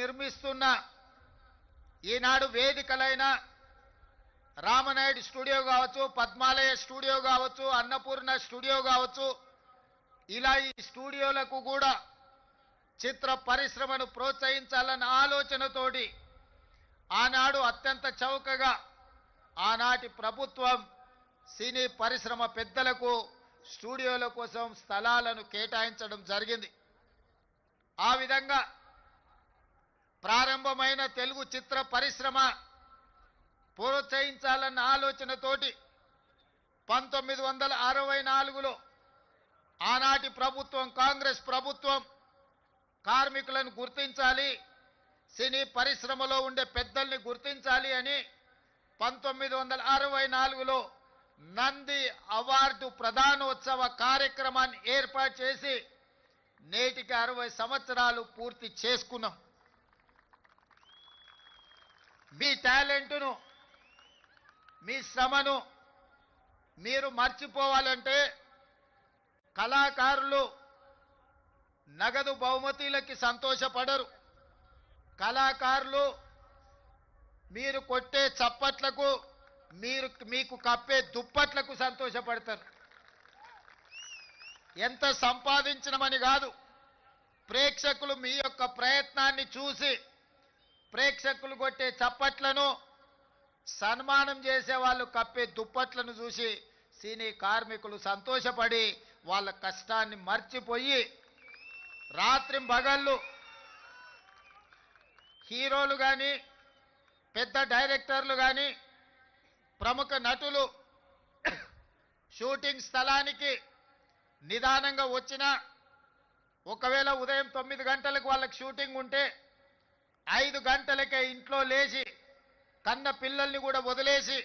నిర్మిస్తున్న ఈనాడు వేదికలైన రామనాయుడు స్టూడియో కావచ్చు, పద్మాలయ స్టూడియో కావచ్చు, అన్నపూర్ణ స్టూడియో కావచ్చు, ఇలా ఈ స్టూడియోలకు కూడా చిత్ర పరిశ్రమను ప్రోత్సహించాలన్న ఆలోచనతోటి ఆనాడు అత్యంత చౌకగా ఆనాటి ప్రభుత్వం సినీ పరిశ్రమ పెద్దలకు స్టూడియోల కోసం స్థలాలను కేటాయించడం జరిగింది. ఆ విధంగా ప్రారంభమైన తెలుగు చిత్ర పరిశ్రమ ప్రోత్సహించాలన్న ఆలోచనతోటి 1964లో ఆనాటి ప్రభుత్వం, కాంగ్రెస్ ప్రభుత్వం కార్మికులను గుర్తించాలి, సినీ పరిశ్రమలో ఉండే పెద్దల్ని గుర్తించాలి అని 1964లో నంది అవార్డు ప్రదానోత్సవ కార్యక్రమాన్ని ఏర్పాటు చేసి నేటికి 60 సంవత్సరాలు పూర్తి చేసుకున్నాం. మీ టాలెంట్ను, మీ శ్రమను మీరు మర్చిపోవాలంటే కళాకారులు నగదు బహుమతులకి సంతోషపడరు. కళాకారులు మీరు కొట్టే చప్పట్లకు, మీకు కప్పే దుప్పట్లకు సంతోషపడతారు. ఎంత సంపాదించడమని కాదు, ప్రేక్షకులు మీ యొక్క ప్రయత్నాన్ని చూసి ప్రేక్షకులు కొట్టే చప్పట్లను, సన్మానం చేసే వాళ్ళు కప్పే దుప్పట్లను చూసి సినీ కార్మికులు సంతోషపడి వాళ్ళ కష్టాన్ని మర్చిపోయి రాత్రింబగళ్ళు హీరోలు కానీ, పెద్ద డైరెక్టర్లు కానీ, ప్రముఖ నటులు షూటింగ్ స్థలానికి నిదానంగా వచ్చినా, ఒకవేళ ఉదయం 9 గంటలకు వాళ్ళకి షూటింగ్ ఉంటే 5 గంటలకే ఇంట్లో లేచి కన్న పిల్లల్ని కూడా వదిలేసి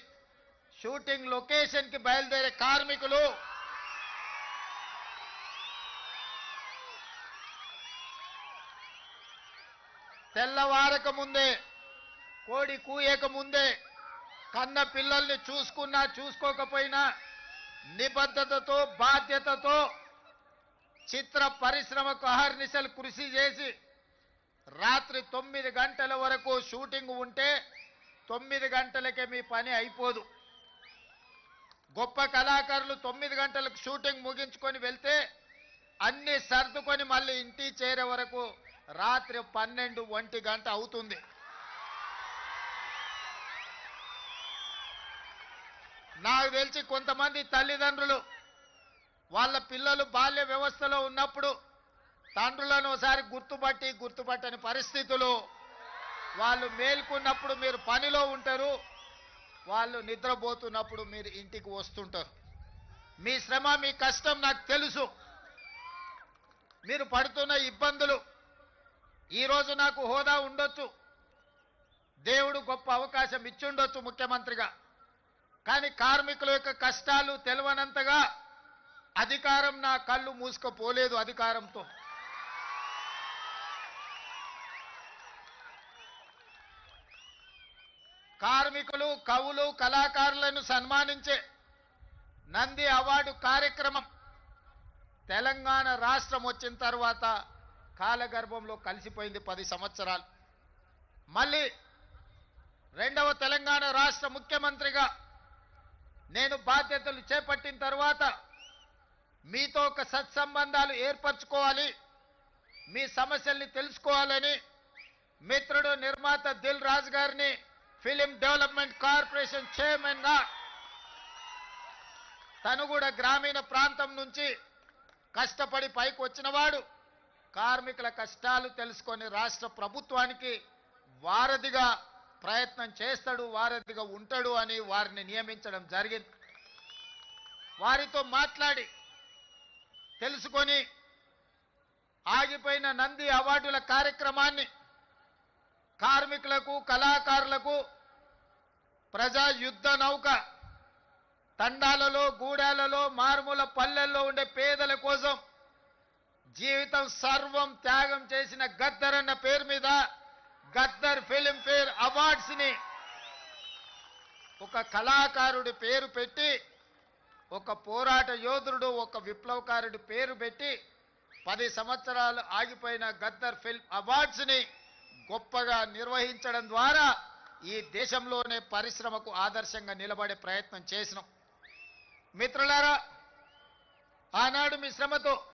షూటింగ్ లొకేషన్కి బయలుదేరే కార్మికులు తెల్లవారక ముందే, కోడి కూయక ముందే కన్న పిల్లల్ని చూసుకున్నా చూసుకోకపోయినా నిబద్ధతతో, బాధ్యతతో చిత్ర పరిశ్రమకు అహర్నిశలు కృషి చేసి రాత్రి 9 గంటల వరకు షూటింగ్ ఉంటే 9 గంటలకే మీ పని అయిపోదు. గొప్ప కళాకారులు 9 గంటలకు షూటింగ్ ముగించుకొని వెళ్తే అన్ని సర్దుకొని మళ్ళీ ఇంటికి చేరే వరకు రాత్రి 12, 1 గంట అవుతుంది. నాకు తెలిసి కొంతమంది తల్లిదండ్రులు వాళ్ళ పిల్లలు బాల్య వ్యవస్థలో ఉన్నప్పుడు తండ్రులను ఒకసారి గుర్తుపట్టని పరిస్థితులు, వాళ్ళు మేల్కొన్నప్పుడు మీరు పనిలో ఉంటారు, వాళ్ళు నిద్రపోతున్నప్పుడు మీరు ఇంటికి వస్తుంటారు. మీ శ్రమ, మీ కష్టం నాకు తెలుసు. మీరు పడుతున్న ఇబ్బందులు. ఈరోజు నాకు హోదా ఉండొచ్చు, దేవుడు గొప్ప అవకాశం ఇచ్చుండొచ్చు ముఖ్యమంత్రిగా, కానీ కార్మికుల యొక్క కష్టాలు తెలవనంతగా అధికారం నా కళ్ళు మూసుకుపోలేదు. అధికారంతో కార్మికులు, కవులు, కళాకారులను సన్మానించే నంది అవార్డు కార్యక్రమం తెలంగాణ రాష్ట్రం వచ్చిన తర్వాత కాలగర్భంలో కలిసిపోయింది 10 సంవత్సరాలు. మళ్ళీ రెండవ తెలంగాణ రాష్ట్ర ముఖ్యమంత్రిగా నేను బాధ్యతలు చేపట్టిన తర్వాత మీతో ఒక సత్సంబంధాలు ఏర్పరచుకోవాలి, మీ సమస్యల్ని తెలుసుకోవాలని మిత్రుడు నిర్మాత దిల్ రాజు గారిని ఫిలిం డెవలప్మెంట్ కార్పొరేషన్ చైర్మన్ గా, తను కూడా గ్రామీణ ప్రాంతం నుంచి కష్టపడి పైకి వచ్చినవాడు, కార్మికుల కష్టాలు తెలుసుకొని రాష్ట్ర ప్రభుత్వానికి వారధిగా ప్రయత్నం చేస్తాడు, వారధిగా ఉంటాడు అని వారిని నియమించడం జరిగింది. వారితో మాట్లాడి తెలుసుకొని ఆగిపోయిన నంది అవార్డుల కార్యక్రమాన్ని కార్మికులకు, కళాకారులకు ప్రజా యుద్ధ నౌక తండాలలో, గూడాలలో, మారుమూల పల్లెల్లో ఉండే పేదల కోసం జీవితం సర్వం త్యాగం చేసిన గద్దర్ అన్న పేరు మీద గద్దర్ ఫిలిం ఫేర్ అవార్డ్స్ ని ఒక కళాకారుడి పేరు పెట్టి, ఒక పోరాట యోధుడు, ఒక విప్లవకారుడి పేరు పెట్టి 10 సంవత్సరాలు ఆగిపోయిన గద్దర్ ఫిల్మ్ అవార్డ్స్ ని గొప్పగా నిర్వహించడం ద్వారా ఈ దేశంలోనే పరిశ్రమకు ఆదర్శంగా నిలబడే ప్రయత్నం చేసినాం. మిత్రులారా, ఆనాడు మీ శ్రమతో